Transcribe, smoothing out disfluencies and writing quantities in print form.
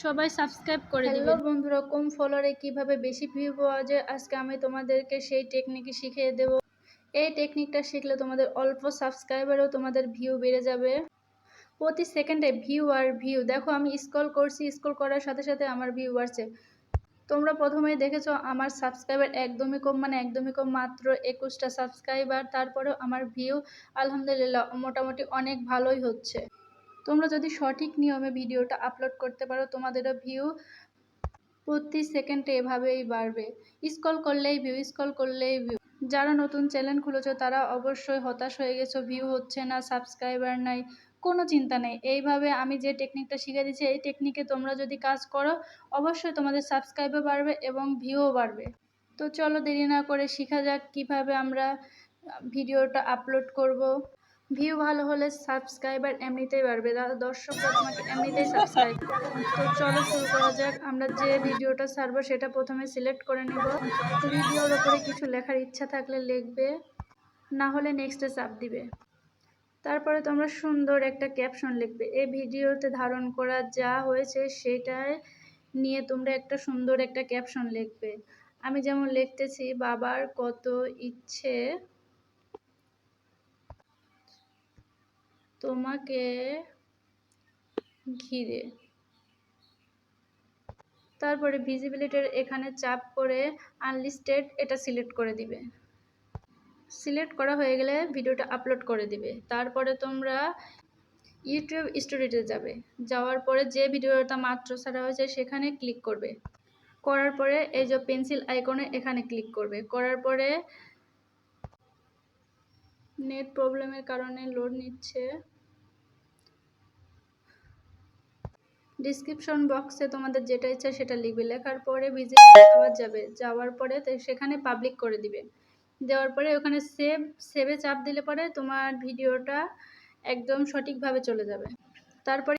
সবাই সাবস্ক্রাইব করে দিবেন। হ্যালো বন্ধুরা, কম ফলোয়ারে কিভাবে বেশি ভিউ পাওয়া যায় আজকে আমি তোমাদেরকে সেই টেকনিকই শিখিয়ে দেব। এই টেকনিকটা শিখলে তোমাদের অল্প সাবস্ক্রাইবারেও তোমাদের ভিউ বেড়ে যাবে। প্রতি সেকেন্ডে ভিউ আর ভিউ দেখো, আমি স্ক্রল করছি, স্ক্রল করার সাথে সাথে আমার ভিউ বাড়ছে। তোমরা প্রথমেই দেখেছো আমার সাবস্ক্রাইবার একদমই কম, একদমই কম, মাত্র 21টা সাবস্ক্রাইবার। তারপরেও আমার ভিউ আলহামদুলিল্লাহ মোটামুটি অনেক ভালোই হচ্ছে। তোমরা যদি সঠিক নিয়মে ভিডিওটা আপলোড করতে পারো তোমাদেরও ভিউ প্রতি সেকেন্ডে এভাবেই বাড়বে। স্ক্রল করলেই ভিউ, স্ক্রল করলেই ভিউ। যারা নতুন চ্যানেল খুলেছো তারা অবশ্যই হতাশ হয়ে গেছো, ভিউ হচ্ছে না, সাবস্ক্রাইবার নাই, কোনো চিন্তা নেই। এইভাবে আমি যে টেকনিকটা শিখে দিচ্ছি এই টেকনিকে তোমরা যদি কাজ করো অবশ্যই তোমাদের সাবস্ক্রাইবও বাড়বে এবং ভিউও বাড়বে। তো চলো দেরি না করে শেখা যাক কিভাবে আমরা ভিডিওটা আপলোড করব। ভিউ ভালো হলে সাবস্ক্রাইবার এমনিতেই বাড়বে, দর্শকরা তোমাকে এমনিতেই সাবস্ক্রাইব করবে। তো চলো শুরু করা যাক। আমরা যে ভিডিওটা ছাড়বো সেটা প্রথমে সিলেক্ট করে নিব। ভিডিওর ওপরে কিছু লেখার ইচ্ছা থাকলে লিখবে, না হলে নেক্সটে চাপ দিবে। তারপরে তোমরা সুন্দর একটা ক্যাপশন লিখবে। এই ভিডিওতে ধারণ করা যা হয়েছে সেটাই নিয়ে তোমরা একটা সুন্দর একটা ক্যাপশন লিখবে। আমি যেমন লিখতেছি, বাবার কত ইচ্ছে তোমাকে ঘিরে। তারপরে ভিজিবিলিটির এখানে চাপ করে আনলিস্টেড এটা সিলেক্ট করে দিবে। সিলেক্ট করা হয়ে গেলে ভিডিওটা আপলোড করে দিবে। তারপরে তোমরা ইউটিউব স্টোরিতে যাবে। যাওয়ার পরে যে ভিডিওটা মাত্র ছাড়া হয়েছে সেখানে ক্লিক করবে। করার পরে এই যে পেন্সিল আইকনে এখানে ক্লিক করবে। করার পরে নেট প্রবলেমের কারণে লোড নিচ্ছে। ডিসক্রিপশন বক্সে তোমাদের যেটা ইচ্ছা সেটা লিখবে। লেখার পরে ভিজিট আবার যাবে। যাওয়ার পরে সেখানে পাবলিক করে দিবে। দেওয়ার পরে ওখানে সেভে চাপ দিলে পরে তোমার ভিডিওটা একদম সঠিকভাবে চলে যাবে। তারপরে